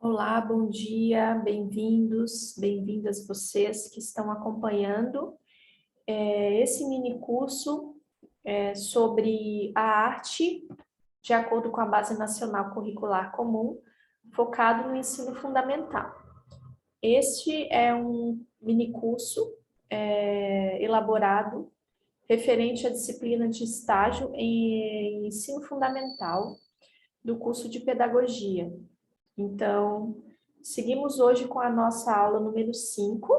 Olá, bom dia, bem-vindos, bem-vindas vocês que estão acompanhando esse mini curso sobre a arte de acordo com a Base Nacional Curricular Comum, focado no ensino fundamental. Este é um mini curso elaborado referente à disciplina de estágio em ensino fundamental do curso de pedagogia. Então, seguimos hoje com a nossa aula número 5.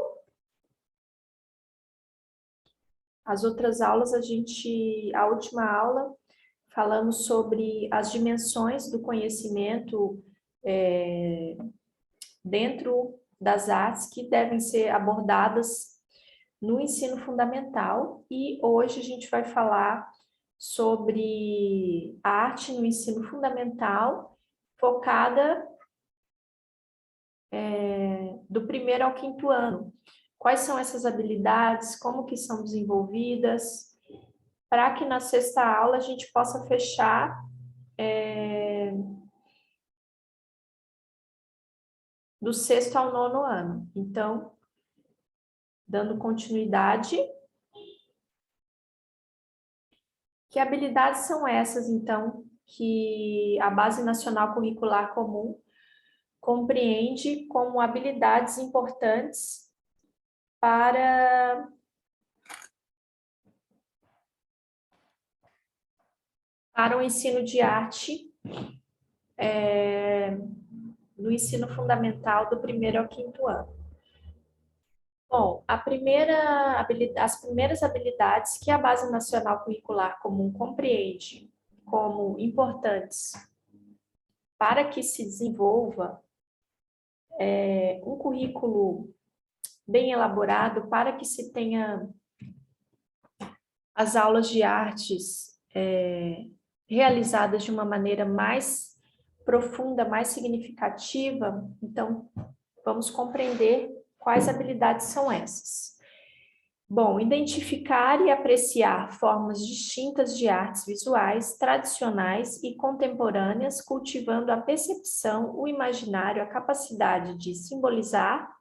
As outras aulas, a última aula, falamos sobre as dimensões do conhecimento dentro das artes que devem ser abordadas no ensino fundamental. E hoje a gente vai falar sobre a arte no ensino fundamental, focada do primeiro ao quinto ano. Quais são essas habilidades, como que são desenvolvidas, para que na sexta aula a gente possa fechar do sexto ao nono ano. Então, dando continuidade, que habilidades são essas, então, que a Base Nacional Curricular Comum compreende como habilidades importantes para o ensino de arte no ensino fundamental do primeiro ao quinto ano. Bom, as primeiras habilidades que a Base Nacional Curricular Comum compreende como importantes para que se desenvolva um currículo bem elaborado, para que se tenha as aulas de artes realizadas de uma maneira mais profunda, mais significativa. Então, vamos compreender quais habilidades são essas. Bom, identificar e apreciar formas distintas de artes visuais, tradicionais e contemporâneas, cultivando a percepção, o imaginário, a capacidade de simbolizar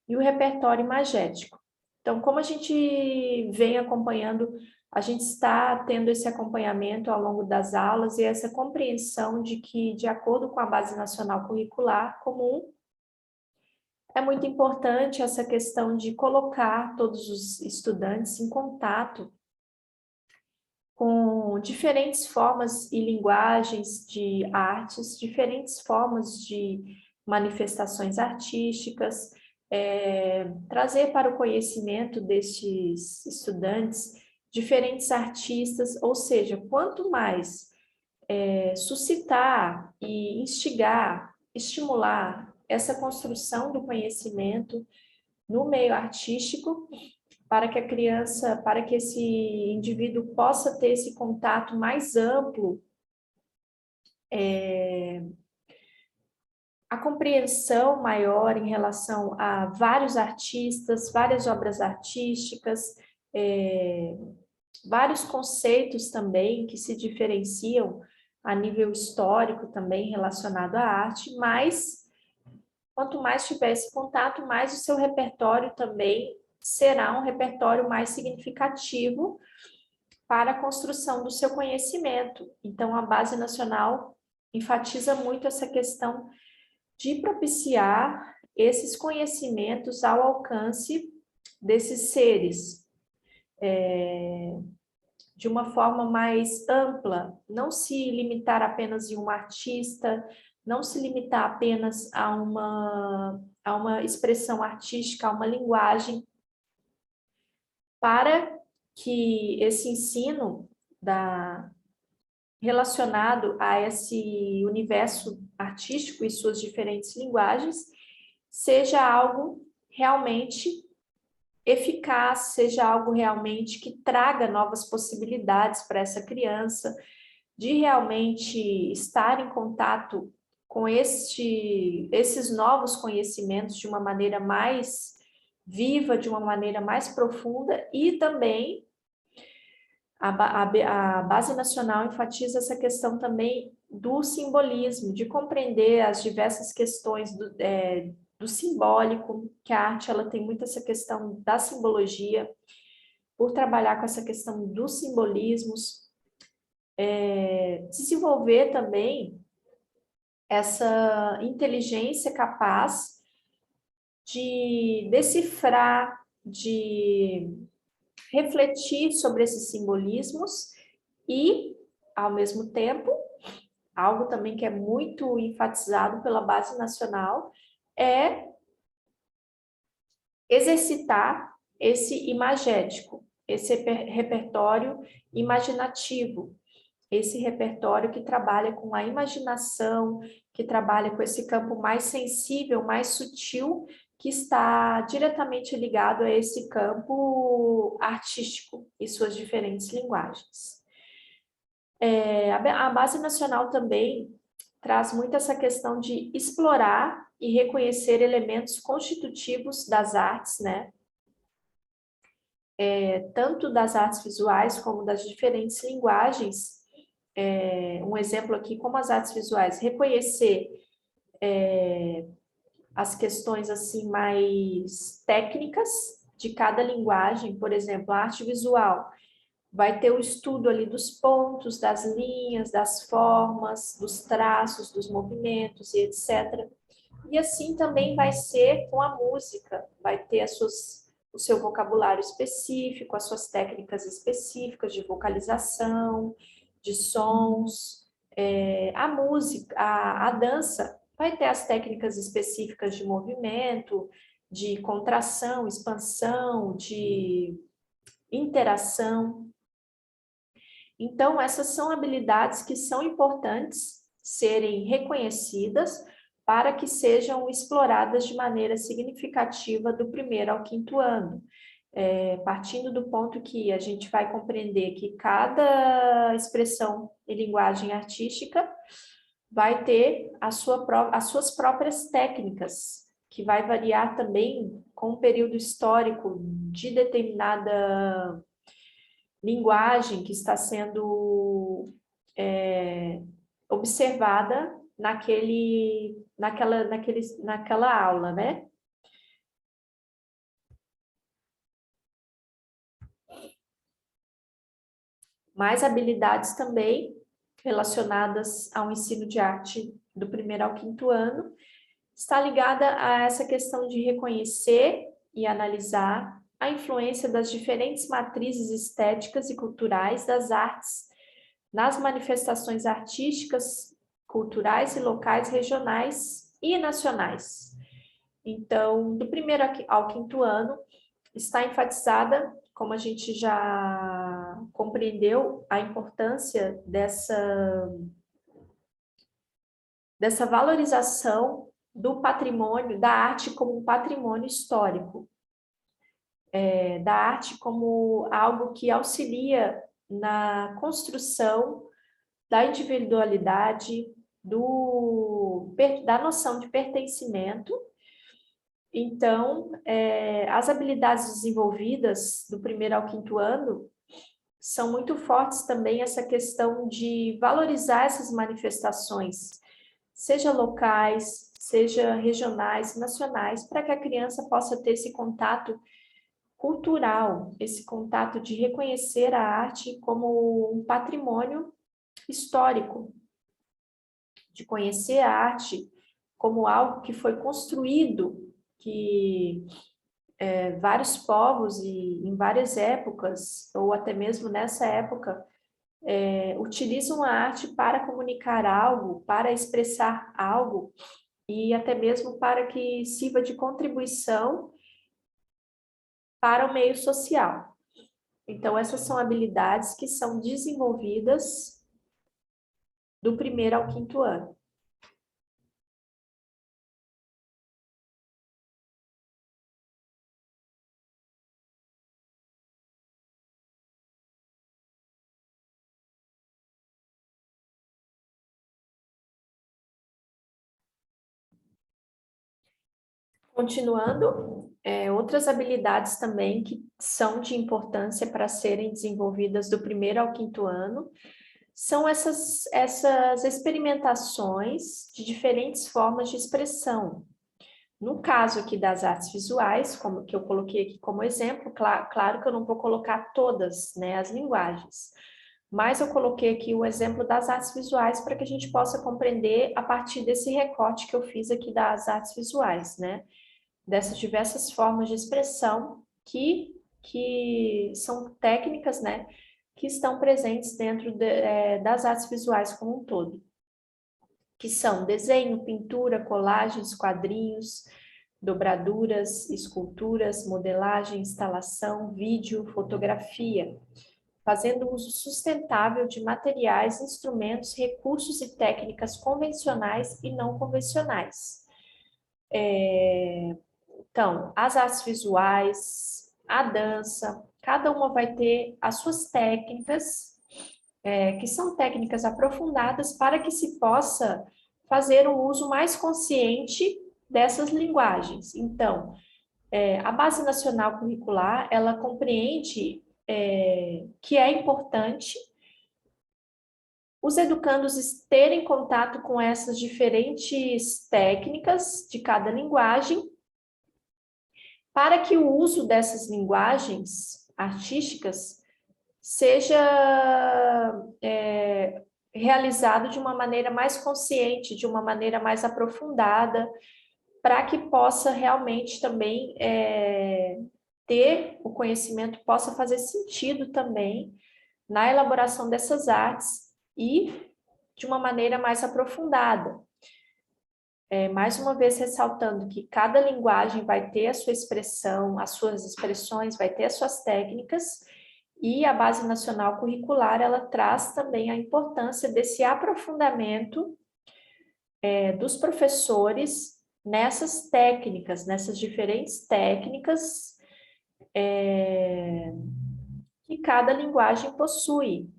e o repertório imagético. Então, como a gente vem acompanhando, a gente está tendo esse acompanhamento ao longo das aulas e essa compreensão de que, de acordo com a Base Nacional Curricular Comum, é muito importante essa questão de colocar todos os estudantes em contato com diferentes formas e linguagens de artes, diferentes formas de manifestações artísticas, trazer para o conhecimento destes estudantes diferentes artistas, ou seja, quanto mais suscitar e instigar, estimular essa construção do conhecimento no meio artístico, para que a criança, para que esse indivíduo possa ter esse contato mais amplo, a compreensão maior em relação a vários artistas, várias obras artísticas, vários conceitos também que se diferenciam a nível histórico também relacionado à arte, mas quanto mais tiver esse contato, mais o seu repertório também será um repertório mais significativo para a construção do seu conhecimento. Então, a Base Nacional enfatiza muito essa questão de propiciar esses conhecimentos ao alcance desses seres, de uma forma mais ampla, não se limitar apenas em um artista, não se limitar apenas a uma expressão artística, a uma linguagem, para que esse ensino relacionado a esse universo artístico e suas diferentes linguagens seja algo realmente eficaz, seja algo realmente que traga novas possibilidades para essa criança, de realmente estar em contato com esses novos conhecimentos de uma maneira mais viva, de uma maneira mais profunda. E também a Base Nacional enfatiza essa questão também do simbolismo, de compreender as diversas questões do simbólico, que a arte ela tem muito essa questão da simbologia, por trabalhar com essa questão dos simbolismos, desenvolver também essa inteligência capaz de decifrar, de refletir sobre esses simbolismos e, ao mesmo tempo, algo também que é muito enfatizado pela Base Nacional, é exercitar esse imagético, esse repertório imaginativo, esse repertório que trabalha com a imaginação, que trabalha com esse campo mais sensível, mais sutil, que está diretamente ligado a esse campo artístico e suas diferentes linguagens. A Base Nacional também traz muito essa questão de explorar e reconhecer elementos constitutivos das artes, né? Tanto das artes visuais como das diferentes linguagens. Um exemplo aqui, como as artes visuais, reconhecer as questões assim mais técnicas de cada linguagem. Por exemplo, a arte visual vai ter o estudo ali dos pontos, das linhas, das formas, dos traços, dos movimentos e etc. E assim também vai ser com a música, vai ter o seu vocabulário específico, as suas técnicas específicas de vocalização, de sons. A música, a dança vai ter as técnicas específicas de movimento, de contração, expansão, de interação. Então, essas são habilidades que são importantes serem reconhecidas para que sejam exploradas de maneira significativa do primeiro ao quinto ano. Partindo do ponto que a gente vai compreender que cada expressão e linguagem artística vai ter as suas próprias técnicas, que vai variar também com o período histórico de determinada linguagem que está sendo observada naquela aula, né? Mais habilidades também relacionadas ao ensino de arte do primeiro ao quinto ano, está ligada a essa questão de reconhecer e analisar a influência das diferentes matrizes estéticas e culturais das artes nas manifestações artísticas, culturais e locais, regionais e nacionais. Então, do primeiro ao quinto ano, está enfatizada, como a gente já compreendeu, a importância dessa valorização do patrimônio, da arte como um patrimônio histórico, da arte como algo que auxilia na construção da individualidade, da noção de pertencimento. Então, as habilidades desenvolvidas do primeiro ao quinto ano são muito fortes também essa questão de valorizar essas manifestações, seja locais, seja regionais, nacionais, para que a criança possa ter esse contato cultural, esse contato de reconhecer a arte como um patrimônio histórico, de conhecer a arte como algo que foi construído, que vários povos e em várias épocas, ou até mesmo nessa época, utilizam a arte para comunicar algo, para expressar algo, e até mesmo para que sirva de contribuição para o meio social. Então, essas são habilidades que são desenvolvidas do primeiro ao quinto ano. Continuando, outras habilidades também que são de importância para serem desenvolvidas do primeiro ao quinto ano são essas experimentações de diferentes formas de expressão. No caso aqui das artes visuais, como que eu coloquei aqui como exemplo, claro que eu não vou colocar todas, né, as linguagens, mas eu coloquei aqui o exemplo das artes visuais para que a gente possa compreender a partir desse recorte que eu fiz aqui das artes visuais, né, dessas diversas formas de expressão que são técnicas, né, que estão presentes dentro das artes visuais como um todo, que são desenho, pintura, colagens, quadrinhos, dobraduras, esculturas, modelagem, instalação, vídeo, fotografia, fazendo uso sustentável de materiais, instrumentos, recursos e técnicas convencionais e não convencionais. Então, as artes visuais, a dança, cada uma vai ter as suas técnicas, que são técnicas aprofundadas para que se possa fazer um uso mais consciente dessas linguagens. Então, a Base Nacional Curricular, ela compreende que é importante os educandos terem contato com essas diferentes técnicas de cada linguagem, para que o uso dessas linguagens artísticas seja realizado de uma maneira mais consciente, de uma maneira mais aprofundada, para que possa realmente também ter o conhecimento, possa fazer sentido também na elaboração dessas artes e de uma maneira mais aprofundada. Mais uma vez ressaltando que cada linguagem vai ter a sua expressão, as suas expressões, vai ter as suas técnicas, e a Base Nacional Curricular, ela traz também a importância desse aprofundamento dos professores nessas técnicas, nessas diferentes técnicas que cada linguagem possui.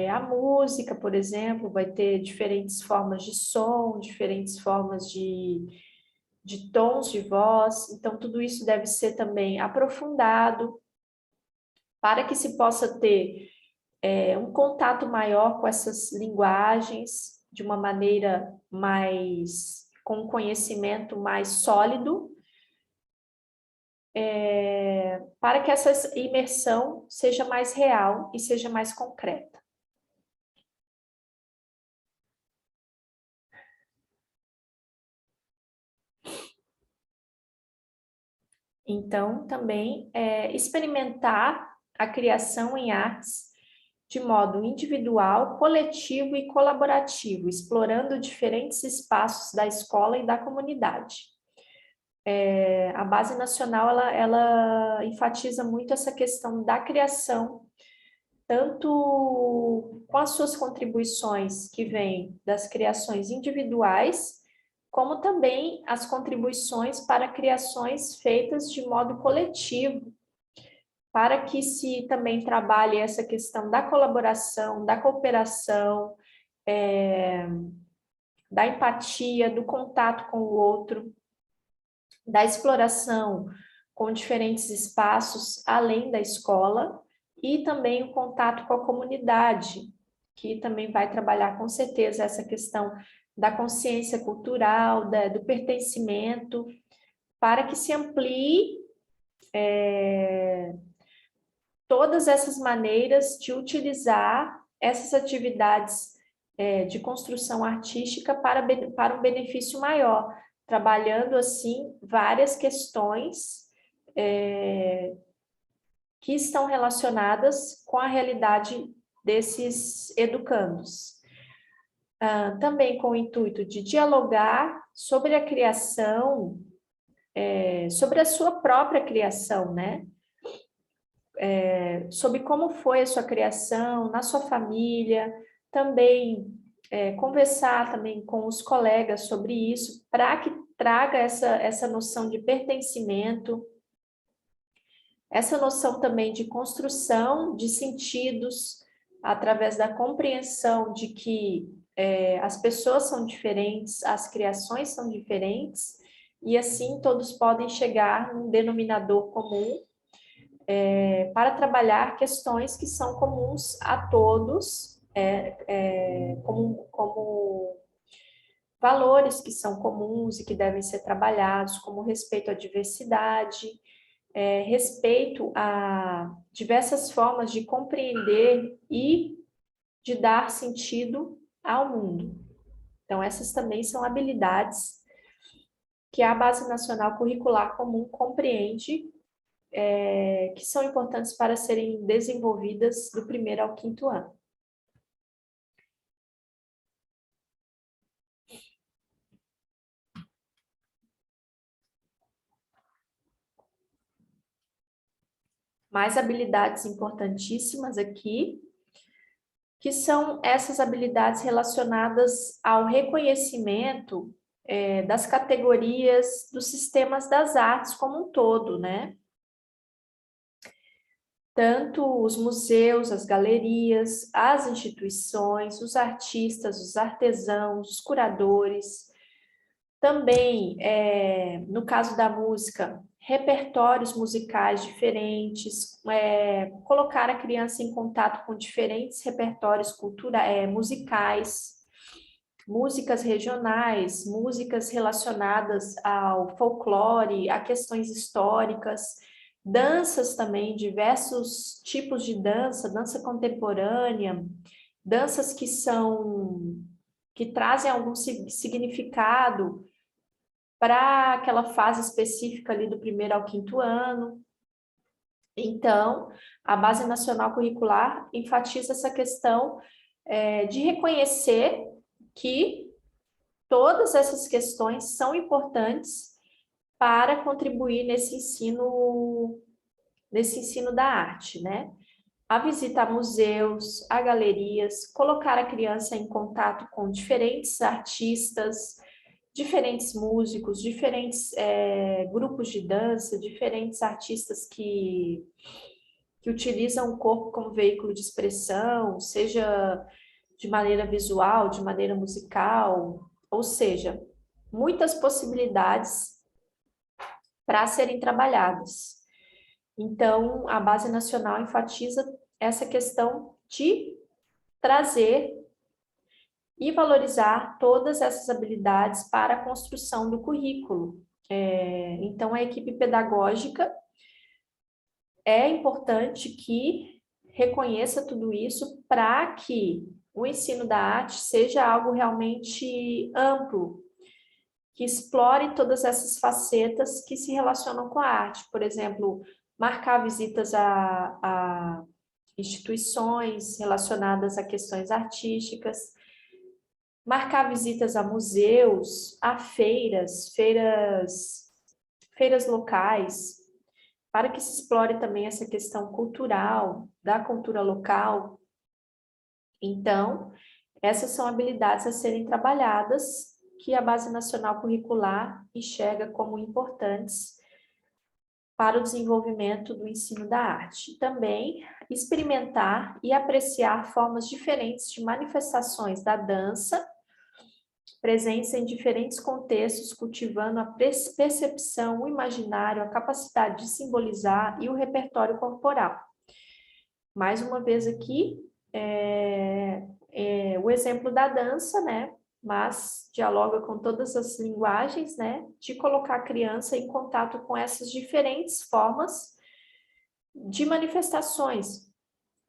A música, por exemplo, vai ter diferentes formas de som, diferentes formas de tons de voz, então tudo isso deve ser também aprofundado para que se possa ter um contato maior com essas linguagens de uma maneira com um conhecimento mais sólido, para que essa imersão seja mais real e seja mais concreta. Então, também experimentar a criação em artes de modo individual, coletivo e colaborativo, explorando diferentes espaços da escola e da comunidade. A Base Nacional, ela enfatiza muito essa questão da criação, tanto com as suas contribuições que vêm das criações individuais, como também as contribuições para criações feitas de modo coletivo, para que se também trabalhe essa questão da colaboração, da cooperação, da empatia, do contato com o outro, da exploração com diferentes espaços além da escola, e também o contato com a comunidade, que também vai trabalhar com certeza essa questão da consciência cultural, do pertencimento, para que se amplie todas essas maneiras de utilizar essas atividades de construção artística para um benefício maior, trabalhando assim várias questões que estão relacionadas com a realidade desses educandos. Também com o intuito de dialogar sobre a criação, sobre a sua própria criação, né? Sobre como foi a sua criação, na sua família, também conversar também com os colegas sobre isso, para que traga essa noção de pertencimento, essa noção também de construção de sentidos, através da compreensão de que as pessoas são diferentes, as criações são diferentes, e assim todos podem chegar num denominador comum, para trabalhar questões que são comuns a todos, como valores que são comuns e que devem ser trabalhados, como respeito à diversidade, respeito a diversas formas de compreender e de dar sentido ao mundo. Então, essas também são habilidades que a Base Nacional Curricular Comum compreende, que são importantes para serem desenvolvidas do primeiro ao quinto ano. Mais habilidades importantíssimas aqui, que são essas habilidades relacionadas ao reconhecimento das categorias dos sistemas das artes como um todo, né? Tanto os museus, as galerias, as instituições, os artistas, os artesãos, os curadores. Também, no caso da música, repertórios musicais diferentes, colocar a criança em contato com diferentes repertórios musicais, músicas regionais, músicas relacionadas ao folclore, a questões históricas, danças também, diversos tipos de dança, dança contemporânea, danças que trazem algum significado para aquela fase específica ali do primeiro ao quinto ano. Então, a Base Nacional Curricular enfatiza essa questão de reconhecer que todas essas questões são importantes para contribuir nesse ensino da arte, né? A visita a museus, a galerias, colocar a criança em contato com diferentes artistas, diferentes músicos, diferentes grupos de dança, diferentes artistas que utilizam o corpo como veículo de expressão, seja de maneira visual, de maneira musical, ou seja, muitas possibilidades para serem trabalhadas. Então, a Base Nacional enfatiza essa questão de trazer e valorizar todas essas habilidades para a construção do currículo. Então, a equipe pedagógica é importante que reconheça tudo isso para que o ensino da arte seja algo realmente amplo, que explore todas essas facetas que se relacionam com a arte. Por exemplo, marcar visitas a instituições relacionadas a questões artísticas, marcar visitas a museus, a feiras locais, para que se explore também essa questão cultural, da cultura local. Então, essas são habilidades a serem trabalhadas que a Base Nacional Curricular enxerga como importantes para o desenvolvimento do ensino da arte. Também experimentar e apreciar formas diferentes de manifestações da dança, presentes em diferentes contextos, cultivando a percepção, o imaginário, a capacidade de simbolizar e o repertório corporal. Mais uma vez aqui, o exemplo da dança, né? Mas dialoga com todas as linguagens, né? De colocar a criança em contato com essas diferentes formas de manifestações,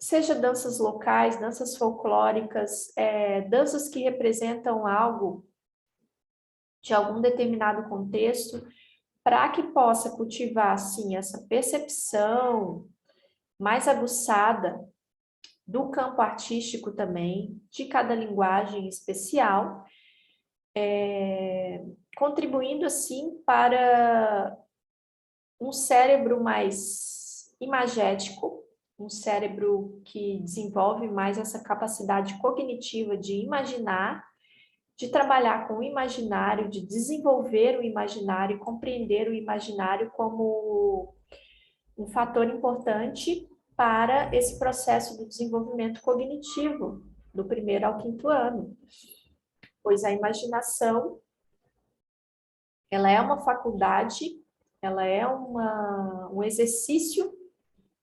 seja danças locais, danças folclóricas, danças que representam algo de algum determinado contexto, para que possa cultivar, assim, essa percepção mais aguçada do campo artístico também, de cada linguagem especial, contribuindo, assim, para um cérebro mais imagético, um cérebro que desenvolve mais essa capacidade cognitiva de imaginar, de trabalhar com o imaginário, de desenvolver o imaginário, compreender o imaginário como um fator importante para esse processo do desenvolvimento cognitivo, do primeiro ao quinto ano. Pois a imaginação, ela é uma faculdade, ela é um exercício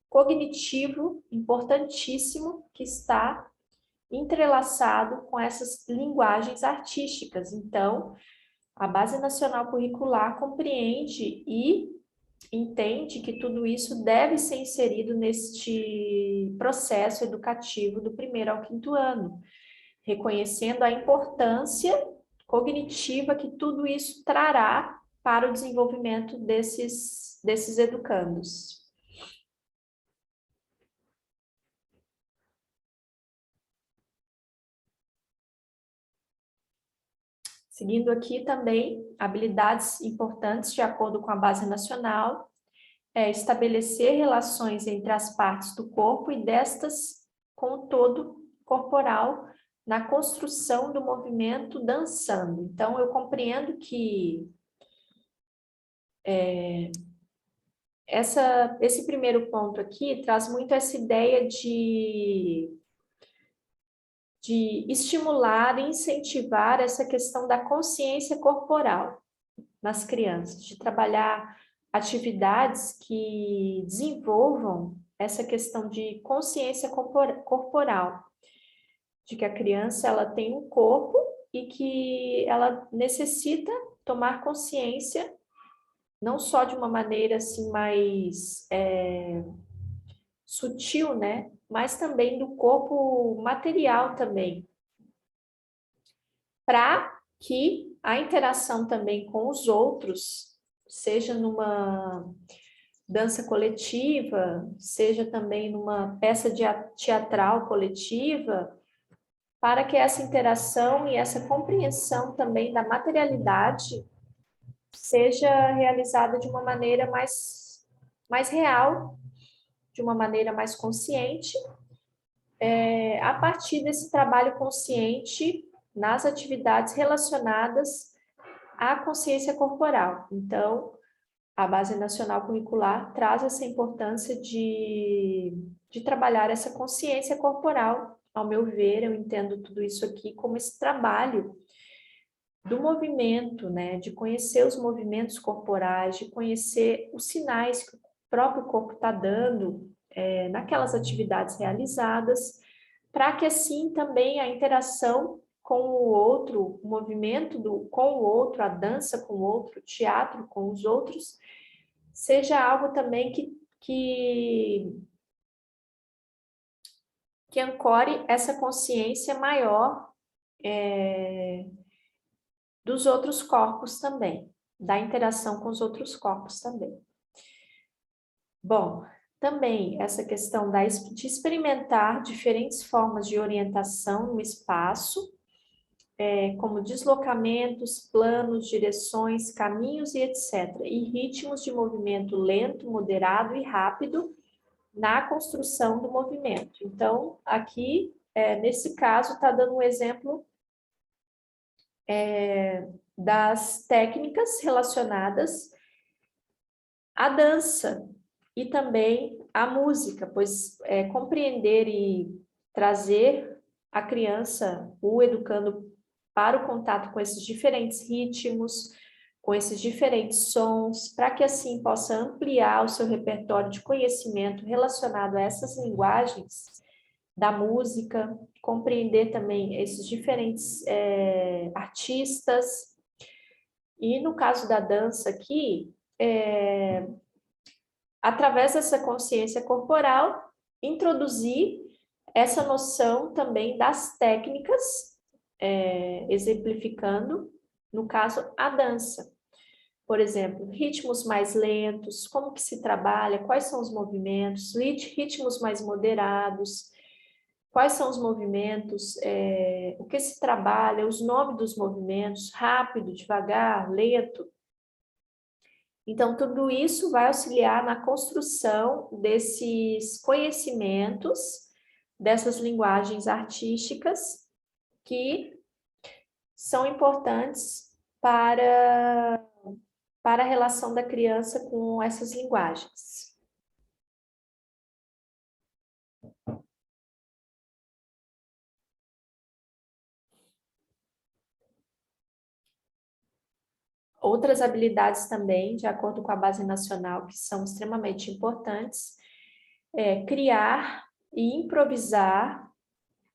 cognitivo importantíssimo que está entrelaçado com essas linguagens artísticas. Então, a Base Nacional Curricular compreende e entende que tudo isso deve ser inserido neste processo educativo do primeiro ao quinto ano, reconhecendo a importância cognitiva que tudo isso trará para o desenvolvimento desses educandos. Seguindo aqui também, habilidades importantes de acordo com a Base Nacional, estabelecer relações entre as partes do corpo e destas com o todo corporal na construção do movimento dançando. Então, eu compreendo que esse primeiro ponto aqui traz muito essa ideia de estimular e incentivar essa questão da consciência corporal nas crianças, de trabalhar atividades que desenvolvam essa questão de consciência corporal, de que a criança ela tem um corpo e que ela necessita tomar consciência, não só de uma maneira assim mais sutil, né? Mas também do corpo material também, para que a interação também com os outros, seja numa dança coletiva, seja também numa peça teatral coletiva, para que essa interação e essa compreensão também da materialidade seja realizada de uma maneira mais real, de uma maneira mais consciente, a partir desse trabalho consciente nas atividades relacionadas à consciência corporal. Então, a Base Nacional Curricular traz essa importância de trabalhar essa consciência corporal. Ao meu ver, eu entendo tudo isso aqui como esse trabalho do movimento, né? De conhecer os movimentos corporais, de conhecer os sinais que o próprio corpo está dando naquelas atividades realizadas, para que assim também a interação com o outro, o movimento com o outro, a dança com o outro, o teatro com os outros, seja algo também que ancore essa consciência maior dos outros corpos também, da interação com os outros corpos também. Bom, também essa questão de experimentar diferentes formas de orientação no espaço, como deslocamentos, planos, direções, caminhos e etc. E ritmos de movimento lento, moderado e rápido na construção do movimento. Então, aqui, nesse caso, está dando um exemplo das técnicas relacionadas à dança e também à música, pois compreender e trazer a criança, o educando, para o contato com esses diferentes ritmos, com esses diferentes sons, para que assim possa ampliar o seu repertório de conhecimento relacionado a essas linguagens da música, compreender também esses diferentes artistas. E no caso da dança aqui, através dessa consciência corporal, introduzir essa noção também das técnicas, exemplificando, no caso, a dança. Por exemplo, ritmos mais lentos, como que se trabalha, quais são os movimentos, ritmos mais moderados, quais são os movimentos, o que se trabalha, os nomes dos movimentos, rápido, devagar, lento. Então, tudo isso vai auxiliar na construção desses conhecimentos, dessas linguagens artísticas que são importantes para a relação da criança com essas linguagens. Outras habilidades também, de acordo com a Base Nacional, que são extremamente importantes, criar e improvisar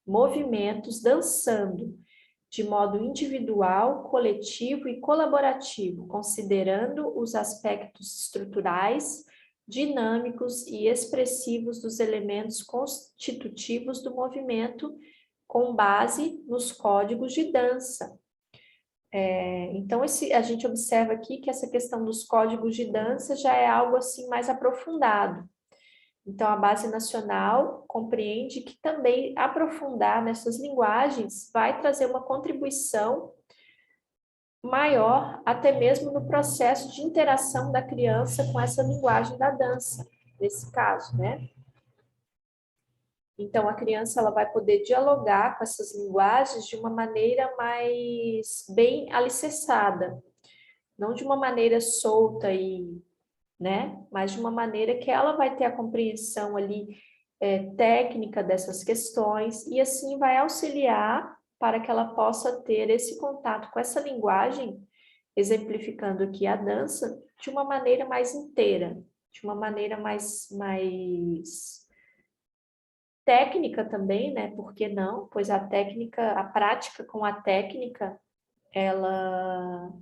movimentos dançando de modo individual, coletivo e colaborativo, considerando os aspectos estruturais, dinâmicos e expressivos dos elementos constitutivos do movimento, com base nos códigos de dança. Então, a gente observa aqui que essa questão dos códigos de dança já é algo assim mais aprofundado. Então, a Base Nacional compreende que também aprofundar nessas linguagens vai trazer uma contribuição maior, até mesmo no processo de interação da criança com essa linguagem da dança, nesse caso, né? Então, a criança ela vai poder dialogar com essas linguagens de uma maneira mais bem alicerçada, não de uma maneira solta e, né? Mas de uma maneira que ela vai ter a compreensão ali técnica dessas questões e assim vai auxiliar para que ela possa ter esse contato com essa linguagem, exemplificando aqui a dança, de uma maneira mais inteira, de uma maneira mais técnica também, né? Por que não? Pois a técnica, a prática com a técnica, ela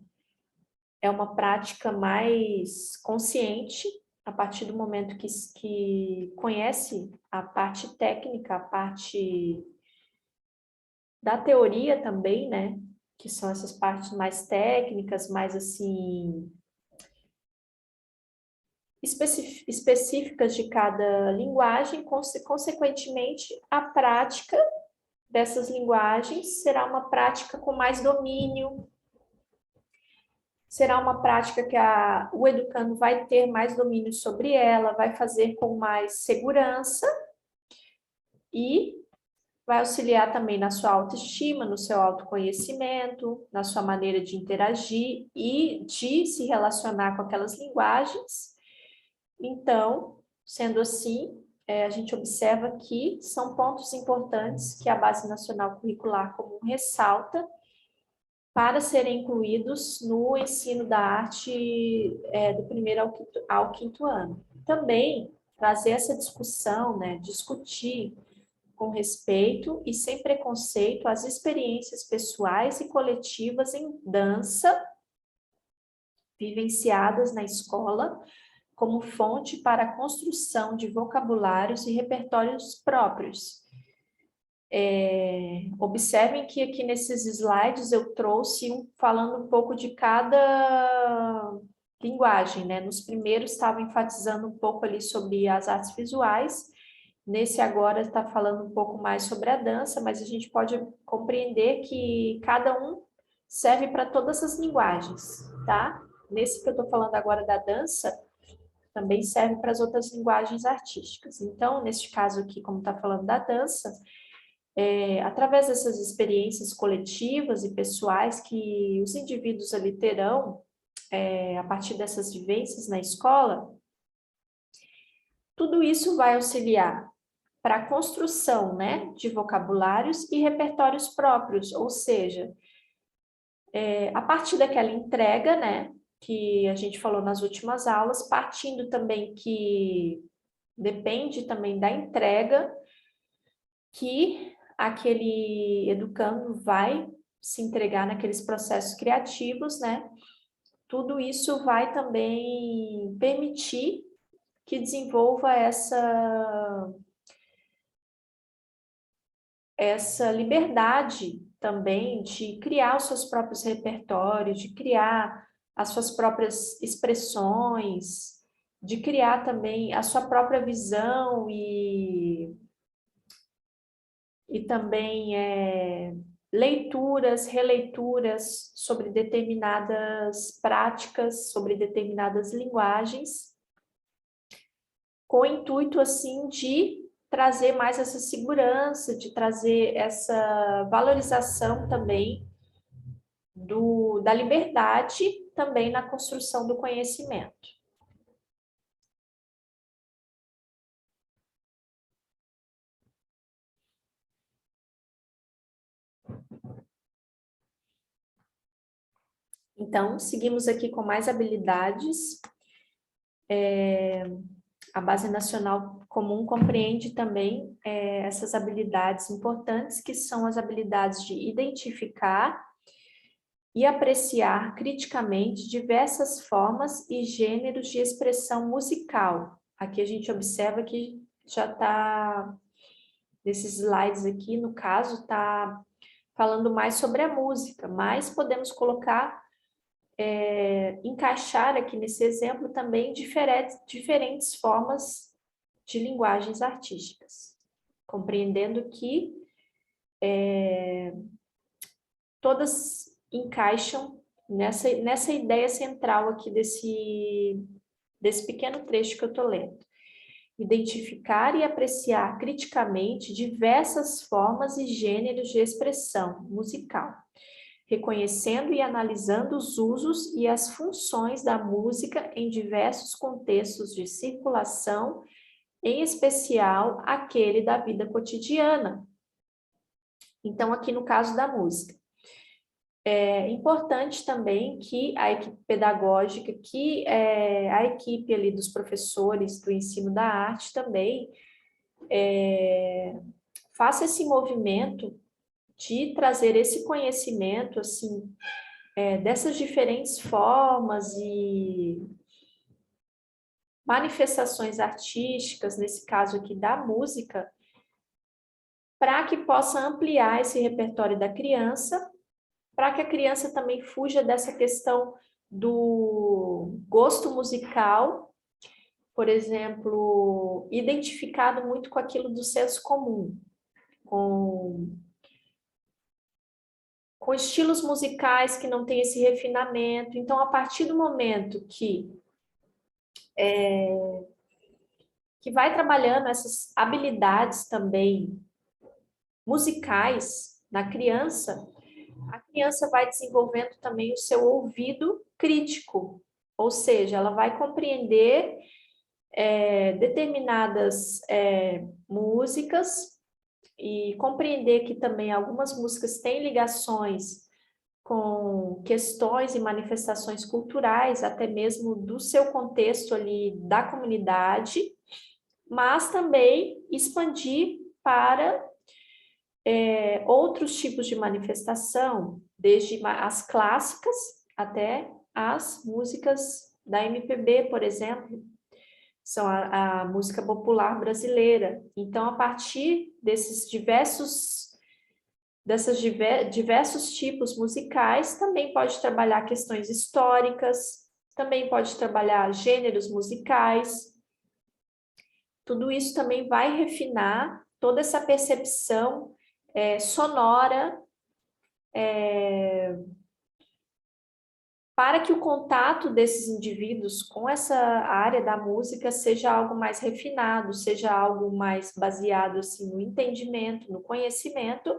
é uma prática mais consciente a partir do momento que conhece a parte técnica, a parte da teoria também, né? Que são essas partes mais técnicas, mais assim específicas de cada linguagem, consequentemente, a prática dessas linguagens será uma prática com mais domínio, será uma prática que o educando vai ter mais domínio sobre ela, vai fazer com mais segurança e vai auxiliar também na sua autoestima, no seu autoconhecimento, na sua maneira de interagir e de se relacionar com aquelas linguagens. Então, sendo assim, a gente observa que são pontos importantes que a Base Nacional Curricular Comum ressalta para serem incluídos no ensino da arte do primeiro ao quinto ano. Também trazer essa discussão, né, discutir com respeito e sem preconceito as experiências pessoais e coletivas em dança vivenciadas na escola, como fonte para a construção de vocabulários e repertórios próprios. Observem que aqui nesses slides eu trouxe falando um pouco de cada linguagem, né? Nos primeiros estava enfatizando um pouco ali sobre as artes visuais, nesse agora está falando um pouco mais sobre a dança, mas a gente pode compreender que cada um serve para todas as linguagens, tá? Nesse que eu estou falando agora da dança, também serve para as outras linguagens artísticas. Então, neste caso aqui, como está falando da dança, através dessas experiências coletivas e pessoais que os indivíduos ali terão, a partir dessas vivências na escola, tudo isso vai auxiliar para a construção, né, de vocabulários e repertórios próprios, ou seja, a partir daquela entrega, né, que a gente falou nas últimas aulas, partindo também que depende também da entrega que aquele educando vai se entregar naqueles processos criativos, né? Tudo isso vai também permitir que desenvolva essa liberdade também de criar os seus próprios repertórios, de criar as suas próprias expressões, de criar também a sua própria visão e também leituras, releituras sobre determinadas práticas, sobre determinadas linguagens, com o intuito, assim, de trazer mais essa segurança, de trazer essa valorização também da liberdade também na construção do conhecimento. Então, seguimos aqui com mais habilidades. A Base Nacional Comum compreende também essas habilidades importantes, que são as habilidades de identificar e apreciar criticamente diversas formas e gêneros de expressão musical. Aqui a gente observa que já está, nesses slides aqui, no caso, está falando mais sobre a música, mas podemos colocar, encaixar aqui nesse exemplo também diferentes formas de linguagens artísticas, compreendendo que todas encaixam nessa ideia central aqui desse pequeno trecho que eu estou lendo. Identificar e apreciar criticamente diversas formas e gêneros de expressão musical, reconhecendo e analisando os usos e as funções da música em diversos contextos de circulação, em especial aquele da vida cotidiana. Então, aqui no caso da música. É importante também que a equipe pedagógica, que a equipe ali dos professores do ensino da arte também faça esse movimento de trazer esse conhecimento, assim, dessas diferentes formas e manifestações artísticas, nesse caso aqui da música, para que possa ampliar esse repertório da criança, para que a criança também fuja dessa questão do gosto musical, por exemplo, identificado muito com aquilo do senso comum, com estilos musicais que não têm esse refinamento. Então, a partir do momento que vai trabalhando essas habilidades também musicais na criança, a criança vai desenvolvendo também o seu ouvido crítico, ou seja, ela vai compreender determinadas músicas e compreender que também algumas músicas têm ligações com questões e manifestações culturais, até mesmo do seu contexto ali da comunidade, mas também expandir para outros tipos de manifestação, desde as clássicas até as músicas da MPB, por exemplo, são a música popular brasileira. Então, a partir desses diversos tipos musicais, também pode trabalhar questões históricas, também pode trabalhar gêneros musicais. Tudo isso também vai refinar toda essa percepção sonora, para que o contato desses indivíduos com essa área da música seja algo mais refinado, seja algo mais baseado assim, no entendimento, no conhecimento,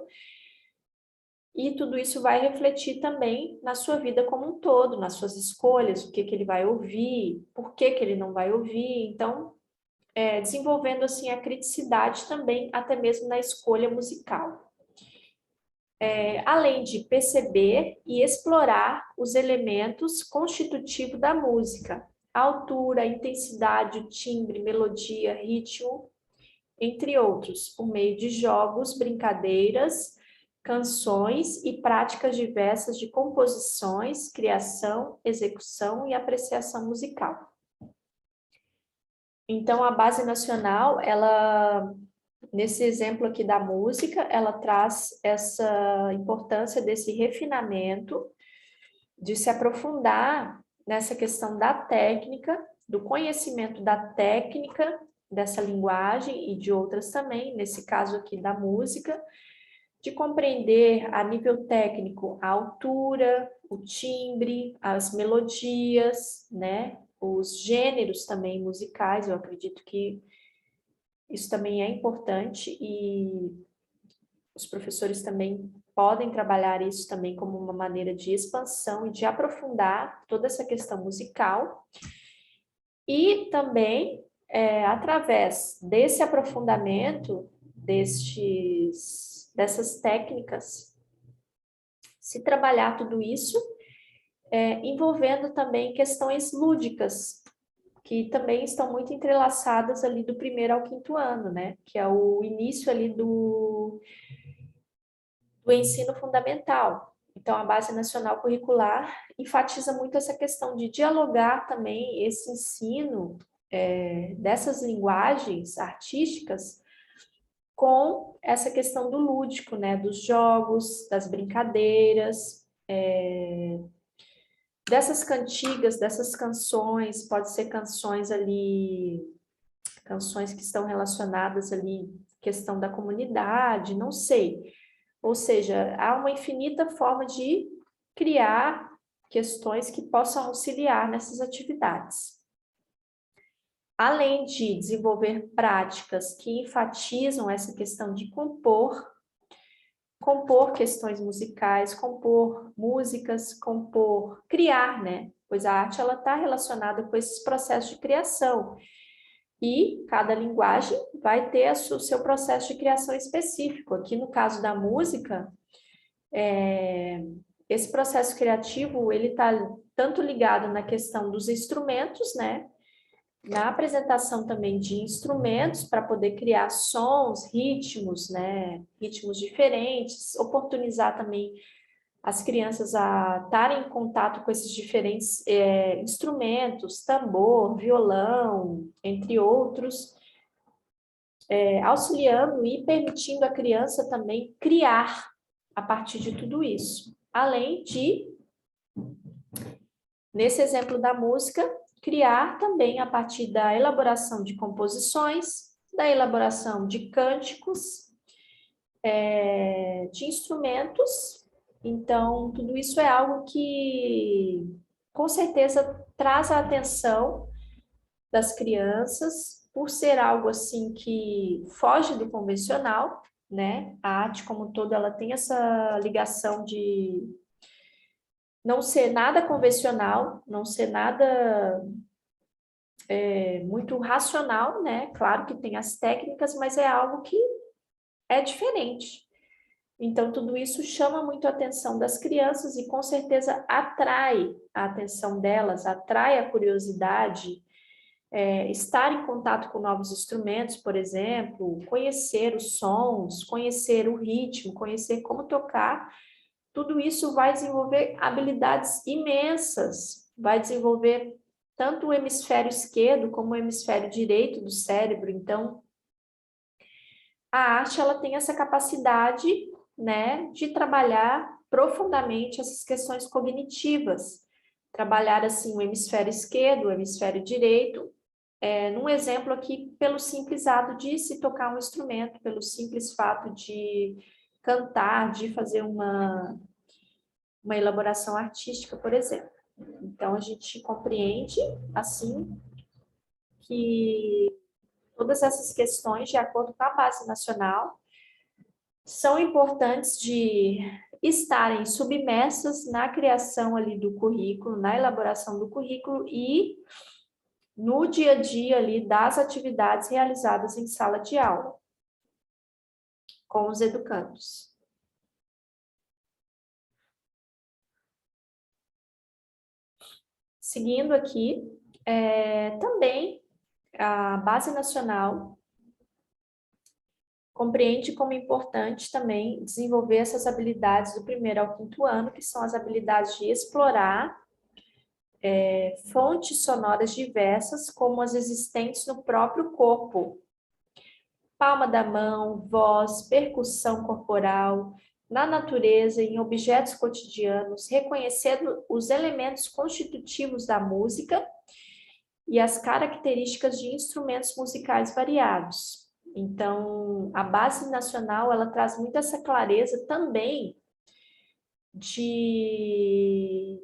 e tudo isso vai refletir também na sua vida como um todo, nas suas escolhas, o que ele vai ouvir, por que ele não vai ouvir. Então, desenvolvendo assim a criticidade também, até mesmo na escolha musical. Além de perceber e explorar os elementos constitutivos da música, a altura, a intensidade, o timbre, melodia, ritmo, entre outros, por meio de jogos, brincadeiras, canções e práticas diversas de composições, criação, execução e apreciação musical. Então, a Base Nacional, ela, nesse exemplo aqui da música, ela traz essa importância desse refinamento, de se aprofundar nessa questão da técnica, do conhecimento da técnica dessa linguagem e de outras também, nesse caso aqui da música, de compreender a nível técnico a altura, o timbre, as melodias, né? Os gêneros também musicais, eu acredito que isso também é importante e os professores também podem trabalhar isso também como uma maneira de expansão e de aprofundar toda essa questão musical. E também, através desse aprofundamento, dessas técnicas, se trabalhar tudo isso, envolvendo também questões lúdicas, que também estão muito entrelaçadas ali do primeiro ao quinto ano, né? Que é o início ali do ensino fundamental. Então, a Base Nacional Curricular enfatiza muito essa questão de dialogar também esse ensino dessas linguagens artísticas com essa questão do lúdico, né? Dos jogos, das brincadeiras, dessas cantigas, dessas canções, pode ser canções ali, canções que estão relacionadas ali, questão da comunidade, não sei. Ou seja, há uma infinita forma de criar questões que possam auxiliar nessas atividades. Além de desenvolver práticas que enfatizam essa questão de compor questões musicais, compor músicas, criar, né? Pois a arte ela está relacionada com esses processos de criação. E cada linguagem vai ter o seu processo de criação específico. Aqui no caso da música, esse processo criativo ele está tanto ligado na questão dos instrumentos, né? Na apresentação também de instrumentos para poder criar sons, ritmos, né? Ritmos diferentes, oportunizar também as crianças a estarem em contato com esses diferentes instrumentos, tambor, violão, entre outros, auxiliando e permitindo a criança também criar a partir de tudo isso. Além de, nesse exemplo da música, criar também a partir da elaboração de composições, da elaboração de cânticos, de instrumentos. Então, tudo isso é algo que, com certeza, traz a atenção das crianças, por ser algo assim que foge do convencional, né? A arte como um todo, ela tem essa ligação de não ser nada convencional, não ser nada muito racional, né? Claro que tem as técnicas, mas é algo que é diferente. Então, tudo isso chama muito a atenção das crianças e, com certeza, atrai a atenção delas, atrai a curiosidade, estar em contato com novos instrumentos, por exemplo, conhecer os sons, conhecer o ritmo, conhecer como tocar. Tudo isso vai desenvolver habilidades imensas, vai desenvolver tanto o hemisfério esquerdo como o hemisfério direito do cérebro. Então, a arte ela tem essa capacidade, né, de trabalhar profundamente essas questões cognitivas, trabalhar assim o hemisfério esquerdo, o hemisfério direito, num exemplo aqui pelo simples ato de se tocar um instrumento, pelo simples fato de cantar, de fazer uma elaboração artística, por exemplo. Então, a gente compreende, assim, que todas essas questões, de acordo com a Base Nacional, são importantes de estarem submersas na criação ali do currículo, na elaboração do currículo e no dia a dia ali das atividades realizadas em sala de aula com os educandos. Seguindo aqui, também a Base Nacional compreende como importante também desenvolver essas habilidades do primeiro ao quinto ano, que são as habilidades de explorar fontes sonoras diversas, como as existentes no próprio corpo. Palma da mão, voz, percussão corporal, na natureza, em objetos cotidianos, reconhecendo os elementos constitutivos da música e as características de instrumentos musicais variados. Então, a Base Nacional, ela traz muito essa clareza também de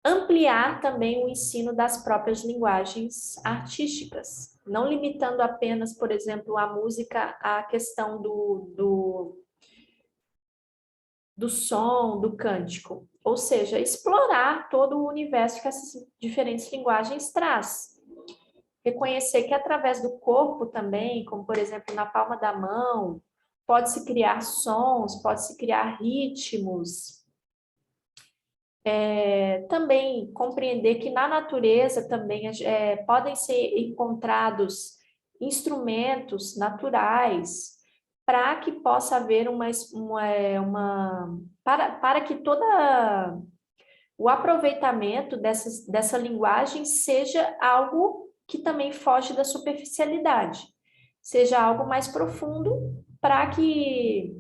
ampliar também o ensino das próprias linguagens artísticas, não limitando apenas, por exemplo, a música à questão do som, do cântico, ou seja, explorar todo o universo que essas diferentes linguagens traz. Reconhecer que através do corpo também, como por exemplo na palma da mão, pode-se criar sons, pode-se criar ritmos, também compreender que na natureza também podem ser encontrados instrumentos naturais para que possa haver para que toda o aproveitamento dessa linguagem seja algo que também foge da superficialidade, seja algo mais profundo, para que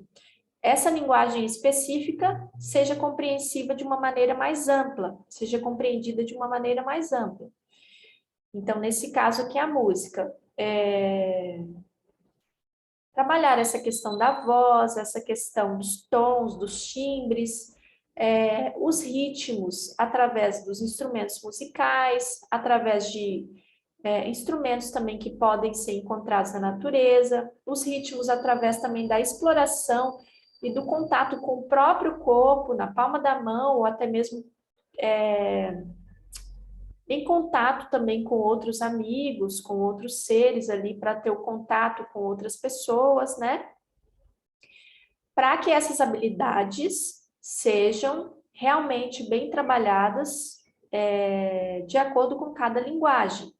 essa linguagem específica seja compreensiva de uma maneira mais ampla, seja compreendida de uma maneira mais ampla. Então, nesse caso aqui, a música. Trabalhar essa questão da voz, essa questão dos tons, dos timbres, os ritmos através dos instrumentos musicais, através de instrumentos também que podem ser encontrados na natureza, os ritmos através também da exploração e do contato com o próprio corpo, na palma da mão, ou até mesmo em contato também com outros amigos, com outros seres ali, para ter o contato com outras pessoas, né? Para que essas habilidades sejam realmente bem trabalhadas de acordo com cada linguagem.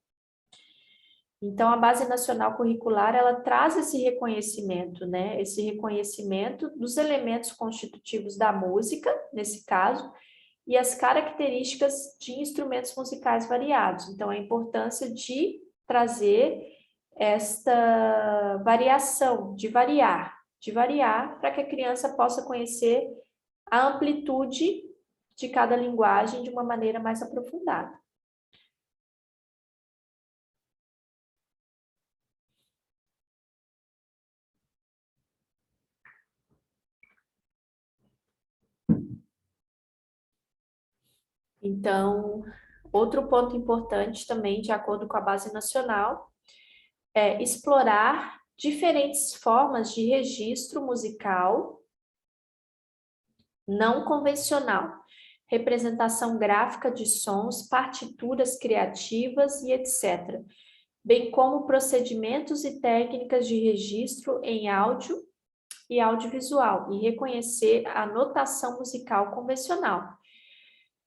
Então, a Base Nacional Curricular, ela traz esse reconhecimento, né? Esse reconhecimento dos elementos constitutivos da música, nesse caso, e as características de instrumentos musicais variados. Então, a importância de trazer esta variação, de variar para que a criança possa conhecer a amplitude de cada linguagem de uma maneira mais aprofundada. Então, outro ponto importante também, de acordo com a Base Nacional, é explorar diferentes formas de registro musical não convencional, representação gráfica de sons, partituras criativas e etc., bem como procedimentos e técnicas de registro em áudio e audiovisual, e reconhecer a notação musical convencional.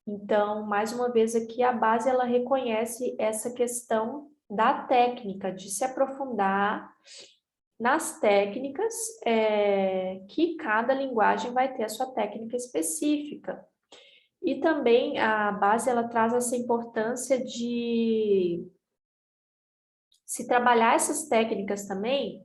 Então, mais uma vez aqui, a base ela reconhece essa questão da técnica, de se aprofundar nas técnicas, que cada linguagem vai ter a sua técnica específica. E também a base ela traz essa importância de se trabalhar essas técnicas também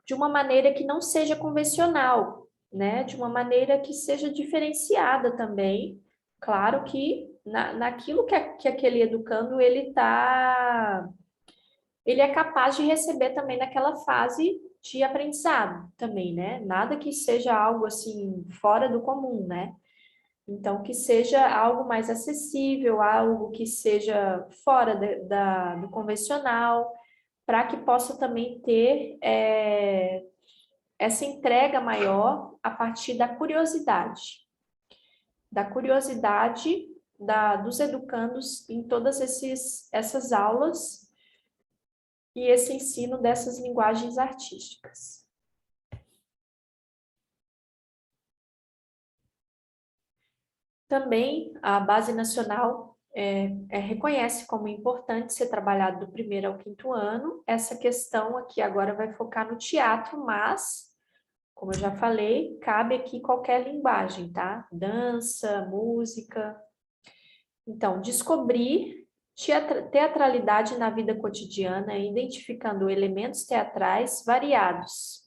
de uma maneira que não seja convencional, né? De uma maneira que seja diferenciada também. Claro que naquilo que aquele educando ele é capaz de receber também naquela fase de aprendizado também, né? Nada que seja algo assim fora do comum, né? Então, que seja algo mais acessível, algo que seja fora do convencional, para que possa também ter essa entrega maior a partir da curiosidade dos educandos em todas essas aulas e esse ensino dessas linguagens artísticas. Também a Base Nacional reconhece como importante ser trabalhado do 1º ao 5º ano. Essa questão aqui agora vai focar no teatro, mas, como eu já falei, cabe aqui qualquer linguagem, tá? Dança, música. Então, descobrir teatralidade na vida cotidiana, identificando elementos teatrais variados,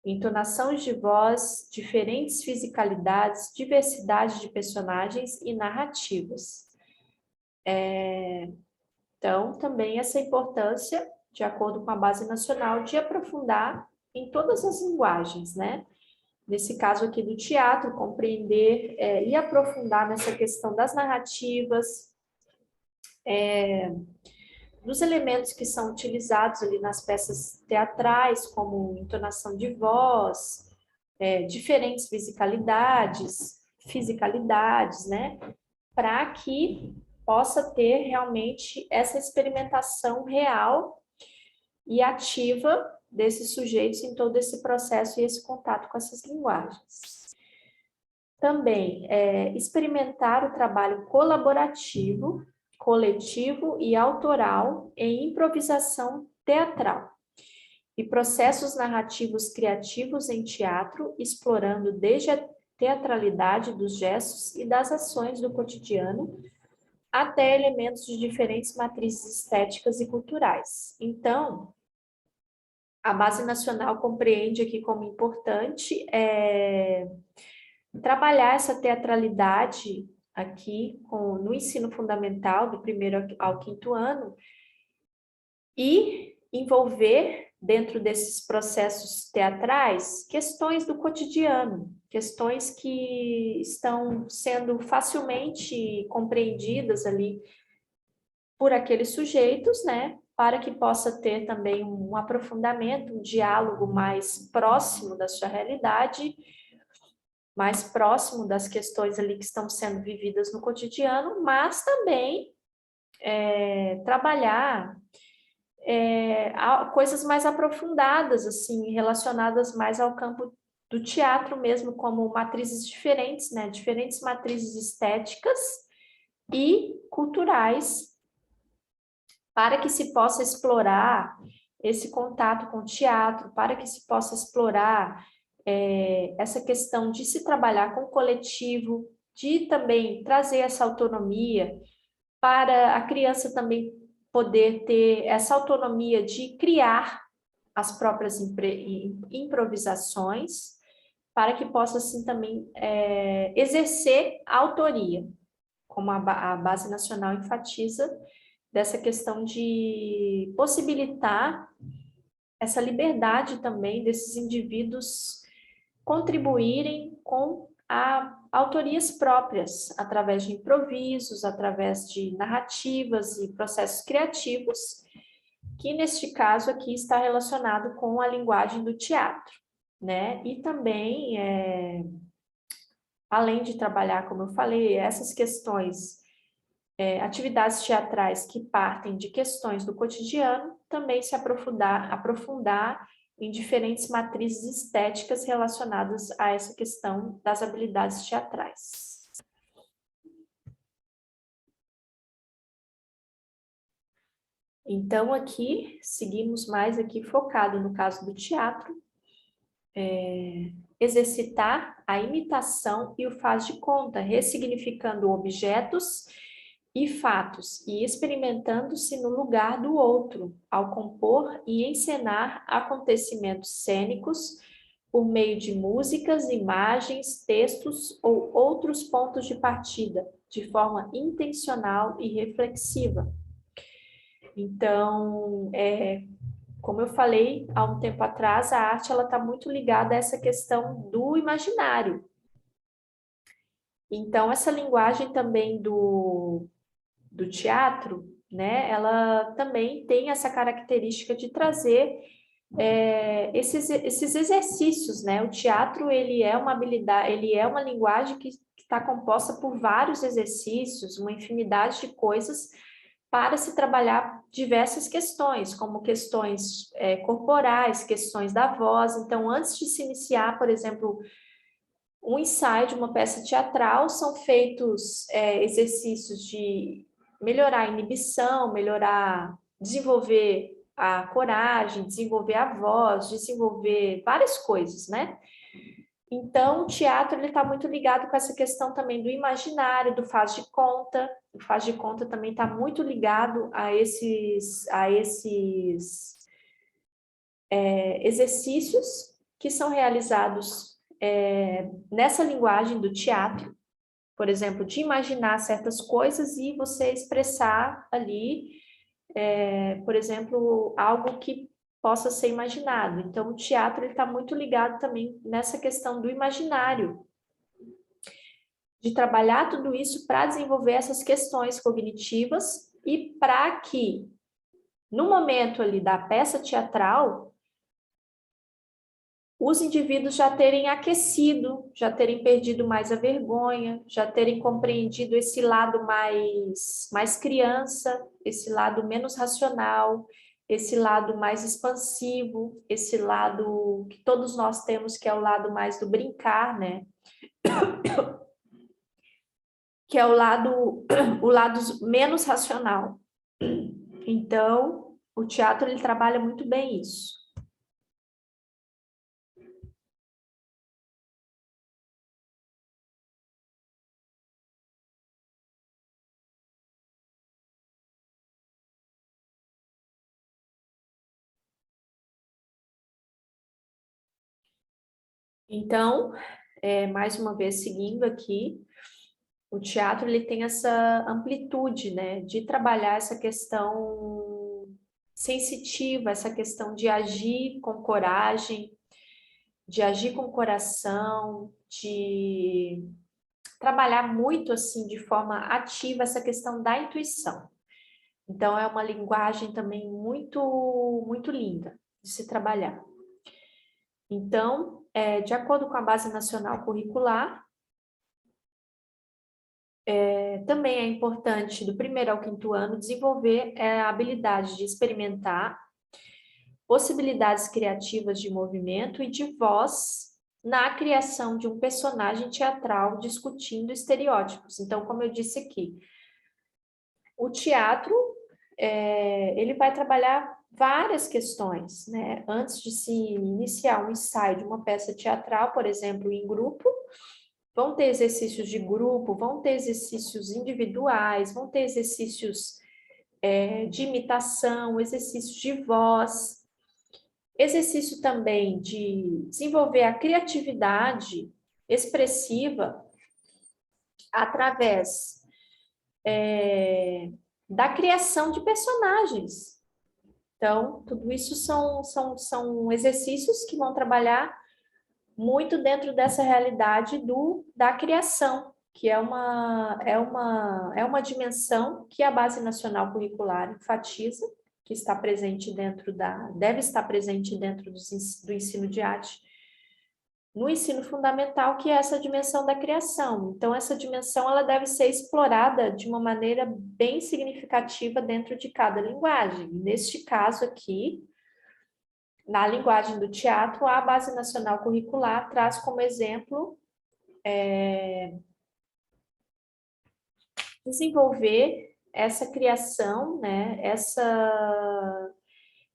entonações de voz, diferentes fisicalidades, diversidade de personagens e narrativas. Então, também essa importância, de acordo com a Base Nacional, de aprofundar em todas as linguagens, né? Nesse caso aqui do teatro, compreender e aprofundar nessa questão das narrativas, dos elementos que são utilizados ali nas peças teatrais, como entonação de voz, diferentes fisicalidades, né? Para que possa ter realmente essa experimentação real e ativa desses sujeitos em todo esse processo e esse contato com essas linguagens. Também experimentar o trabalho colaborativo, coletivo e autoral em improvisação teatral e processos narrativos criativos em teatro, explorando desde a teatralidade dos gestos e das ações do cotidiano até elementos de diferentes matrizes estéticas e culturais. Então, a Base Nacional compreende aqui como importante trabalhar essa teatralidade aqui no ensino fundamental, do 1º ao 5º ano, e envolver, dentro desses processos teatrais, questões do cotidiano, questões que estão sendo facilmente compreendidas ali por aqueles sujeitos, né, para que possa ter também um aprofundamento, um diálogo mais próximo da sua realidade, mais próximo das questões ali que estão sendo vividas no cotidiano, mas também trabalhar coisas mais aprofundadas, assim, relacionadas mais ao campo do teatro mesmo, como matrizes diferentes, né? Diferentes matrizes estéticas e culturais, para que se possa explorar esse contato com o teatro, para que se possa explorar essa questão de se trabalhar com o coletivo, de também trazer essa autonomia para a criança também poder ter essa autonomia de criar as próprias improvisações, para que possa, assim, também exercer a autoria, como a Base Nacional enfatiza, dessa questão de possibilitar essa liberdade também desses indivíduos contribuírem com autorias próprias, através de improvisos, através de narrativas e processos criativos, que neste caso aqui está relacionado com a linguagem do teatro, né? E também, além de trabalhar, como eu falei, essas questões, atividades teatrais que partem de questões do cotidiano, também se aprofundar em diferentes matrizes estéticas relacionadas a essa questão das habilidades teatrais. Então, aqui, seguimos mais aqui focado no caso do teatro, exercitar a imitação e o faz de conta, ressignificando objetos e fatos, e experimentando-se no lugar do outro, ao compor e encenar acontecimentos cênicos por meio de músicas, imagens, textos ou outros pontos de partida, de forma intencional e reflexiva. Então, como eu falei há um tempo atrás, a arte está muito ligada a essa questão do imaginário. Então, essa linguagem também do teatro, né, ela também tem essa característica de trazer esses exercícios, né? O teatro, ele é uma habilidade, ele é uma linguagem que está composta por vários exercícios, uma infinidade de coisas para se trabalhar diversas questões, como questões corporais, questões da voz. Então, antes de se iniciar, por exemplo, um ensaio de uma peça teatral, são feitos exercícios de melhorar a inibição, desenvolver a coragem, desenvolver a voz, desenvolver várias coisas, né? Então, o teatro está muito ligado com essa questão também do imaginário, do faz de conta. O faz de conta também está muito ligado a esses exercícios que são realizados nessa linguagem do teatro, por exemplo, de imaginar certas coisas e você expressar ali, por exemplo, algo que possa ser imaginado. Então, o teatro está muito ligado também nessa questão do imaginário, de trabalhar tudo isso para desenvolver essas questões cognitivas e para que, no momento ali da peça teatral, os indivíduos já terem aquecido, já terem perdido mais a vergonha, já terem compreendido esse lado mais criança, esse lado menos racional, esse lado mais expansivo, esse lado que todos nós temos, que é o lado mais do brincar, né? que é o lado menos racional. Então, o teatro ele trabalha muito bem isso. Então, mais uma vez seguindo aqui, o teatro ele tem essa amplitude, né, de trabalhar essa questão sensitiva, essa questão de agir com coragem, de agir com coração, de trabalhar muito assim de forma ativa essa questão da intuição. Então é uma linguagem também muito linda de se trabalhar. Então, de acordo com a Base Nacional Curricular, também é importante, do 1º ao 5º ano, desenvolver a habilidade de experimentar possibilidades criativas de movimento e de voz na criação de um personagem teatral discutindo estereótipos. Então, como eu disse aqui, o teatro, ele vai trabalhar várias questões, né? Antes de se iniciar um ensaio de uma peça teatral, por exemplo, em grupo, vão ter exercícios de grupo, vão ter exercícios individuais, vão ter exercícios de imitação, exercícios de voz, exercício também de desenvolver a criatividade expressiva através da criação de personagens. Então, tudo isso são exercícios que vão trabalhar muito dentro dessa realidade da criação, que é uma dimensão que a Base Nacional Curricular enfatiza, que está presente deve estar presente dentro do ensino de arte, no ensino fundamental, que é essa dimensão da criação. Então, essa dimensão ela deve ser explorada de uma maneira bem significativa dentro de cada linguagem. Neste caso aqui, na linguagem do teatro, a Base Nacional Curricular traz como exemplo desenvolver essa criação, né,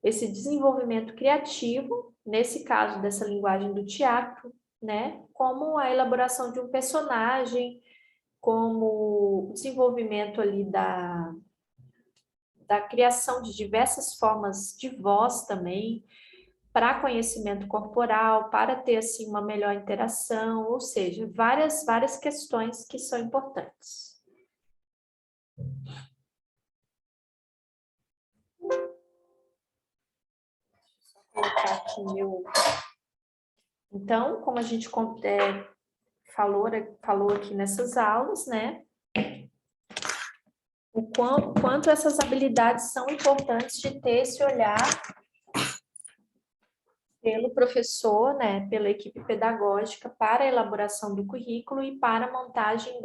esse desenvolvimento criativo, nesse caso dessa linguagem do teatro, né, como a elaboração de um personagem, como o desenvolvimento ali da criação de diversas formas de voz também, para conhecimento corporal, para ter assim uma melhor interação, ou seja, várias questões que são importantes. Só colocar aqui Então, como a gente falou aqui nessas aulas, né? O quanto essas habilidades são importantes de ter esse olhar pelo professor, né, pela equipe pedagógica, para a elaboração do currículo e para a montagem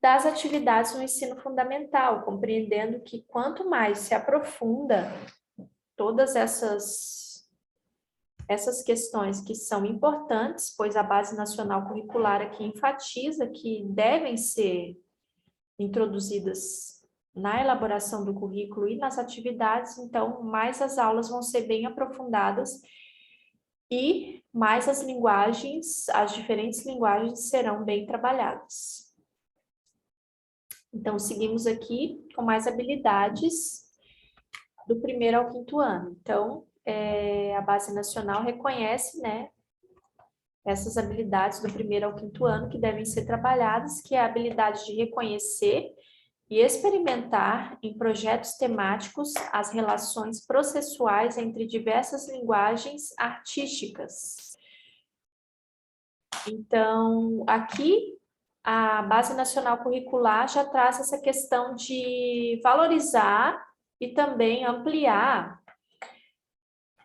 das atividades no ensino fundamental, compreendendo que quanto mais se aprofunda todas essas questões que são importantes, pois a Base Nacional Curricular aqui enfatiza que devem ser introduzidas na elaboração do currículo e nas atividades, então mais as aulas vão ser bem aprofundadas e mais as diferentes linguagens serão bem trabalhadas. Então, seguimos aqui com mais habilidades do 1º ao 5º ano. Então, a Base Nacional reconhece, né, essas habilidades do 1º ao 5º ano que devem ser trabalhadas, que é a habilidade de reconhecer e experimentar em projetos temáticos as relações processuais entre diversas linguagens artísticas. Então, aqui, a Base Nacional Curricular já traz essa questão de valorizar e também ampliar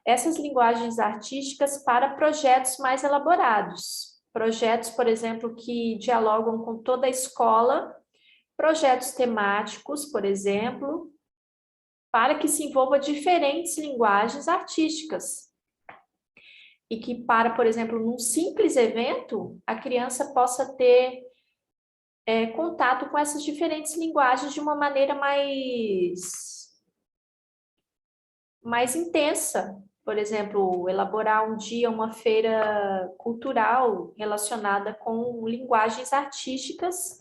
essas linguagens artísticas para projetos mais elaborados. Projetos, por exemplo, que dialogam com toda a escola, projetos temáticos, por exemplo, para que se envolva diferentes linguagens artísticas. e que para, por exemplo, num simples evento, a criança possa ter contato com essas diferentes linguagens de uma maneira mais intensa. Por exemplo, elaborar um dia uma feira cultural relacionada com linguagens artísticas,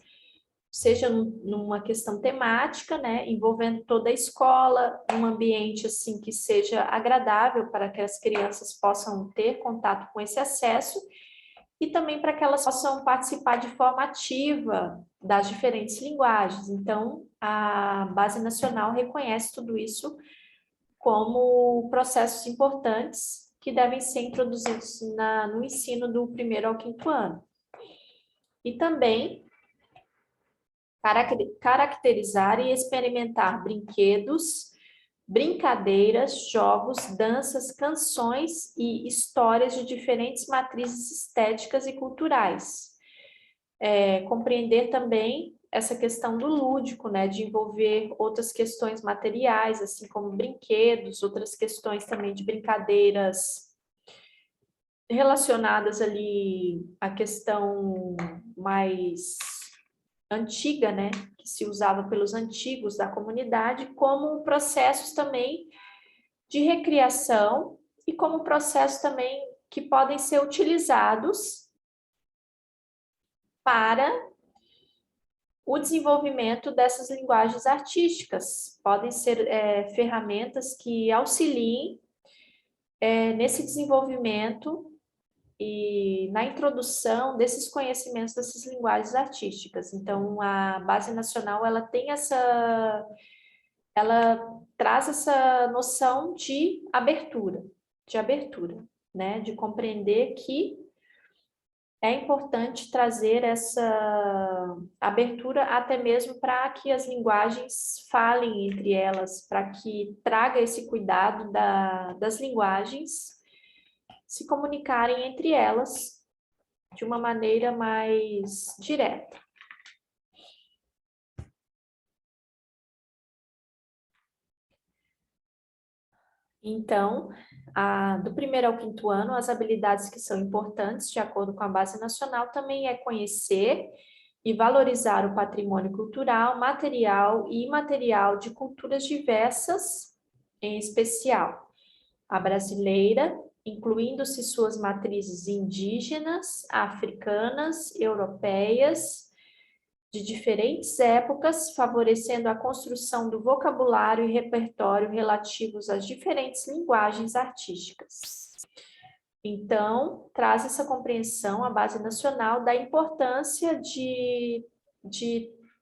seja numa questão temática, né, envolvendo toda a escola, um ambiente assim que seja agradável para que as crianças possam ter contato com esse acesso e também para que elas possam participar de forma ativa das diferentes linguagens. Então, a Base Nacional reconhece tudo isso como processos importantes que devem ser introduzidos no ensino do 1º ao 5º ano. E também caracterizar e experimentar brinquedos, brincadeiras, jogos, danças, canções e histórias de diferentes matrizes estéticas e culturais. Compreender também essa questão do lúdico, né, de envolver outras questões materiais, assim como brinquedos, outras questões também de brincadeiras relacionadas ali à questão mais antiga, né, que se usava pelos antigos da comunidade, como processos também de recriação e como processos também que podem ser utilizados para o desenvolvimento dessas linguagens artísticas. Podem ser ferramentas que auxiliem nesse desenvolvimento e na introdução desses conhecimentos dessas linguagens artísticas. Então, a Base Nacional, ela traz essa noção de abertura, né? De compreender que é importante trazer essa abertura até mesmo para que as linguagens falem entre elas, para que traga esse cuidado das linguagens se comunicarem entre elas de uma maneira mais direta. Então, do 1º ao 5º ano, as habilidades que são importantes, de acordo com a Base Nacional, também é conhecer e valorizar o patrimônio cultural, material e imaterial de culturas diversas, em especial a brasileira, incluindo-se suas matrizes indígenas, africanas, europeias, de diferentes épocas, favorecendo a construção do vocabulário e repertório relativos às diferentes linguagens artísticas. Então, traz essa compreensão, a Base Nacional, da importância de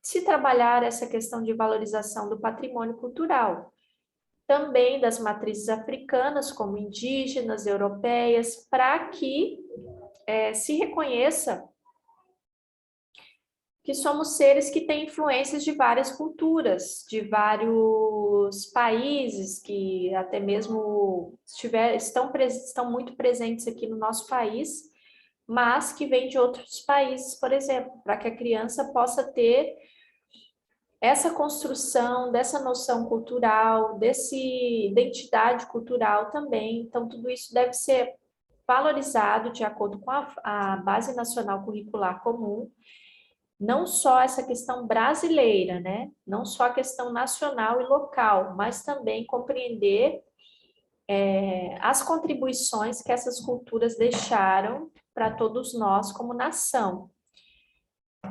se trabalhar essa questão de valorização do patrimônio cultural, também das matrizes africanas, como indígenas, europeias, para que se reconheça que somos seres que têm influências de várias culturas, de vários países, que até mesmo estão muito presentes aqui no nosso país, mas que vêm de outros países, por exemplo, para que a criança possa ter essa construção dessa noção cultural, dessa identidade cultural também. Então, tudo isso deve ser valorizado de acordo com a Base Nacional Curricular Comum, não só essa questão brasileira, né? Não só a questão nacional e local, mas também compreender as contribuições que essas culturas deixaram para todos nós como nação.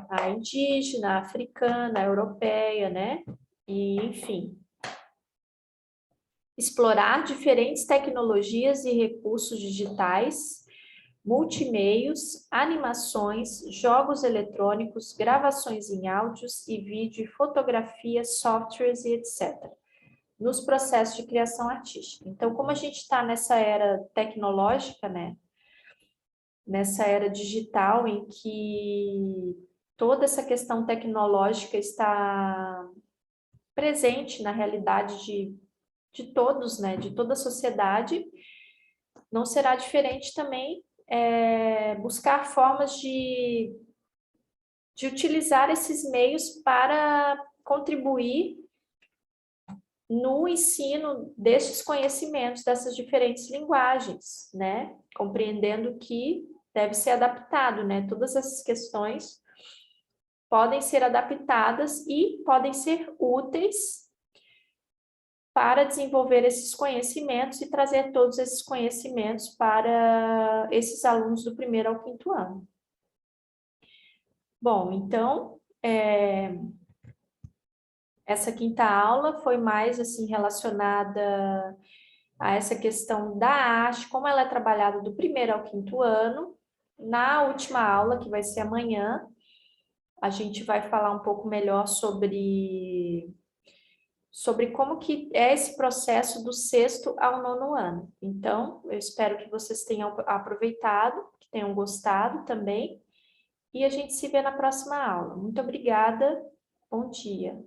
A indígena, a africana, a europeia, né? E, enfim. Explorar diferentes tecnologias e recursos digitais, multimeios, animações, jogos eletrônicos, gravações em áudios e vídeo, fotografia, softwares e etc., nos processos de criação artística. Então, como a gente está nessa era tecnológica, né? Nessa era digital em que toda essa questão tecnológica está presente na realidade de todos, né? De toda a sociedade, não será diferente também buscar formas de utilizar esses meios para contribuir no ensino destes conhecimentos, dessas diferentes linguagens, né? Compreendendo que deve ser adaptado, né? Todas essas questões podem ser adaptadas e podem ser úteis para desenvolver esses conhecimentos e trazer todos esses conhecimentos para esses alunos do primeiro ao quinto ano. Bom, então, essa quinta aula foi mais assim relacionada a essa questão da arte, como ela é trabalhada do primeiro ao quinto ano. Na última aula, que vai ser amanhã, a gente vai falar um pouco melhor sobre como que é esse processo do sexto ao nono ano. Então, eu espero que vocês tenham aproveitado, que tenham gostado também, e a gente se vê na próxima aula. Muito obrigada, bom dia.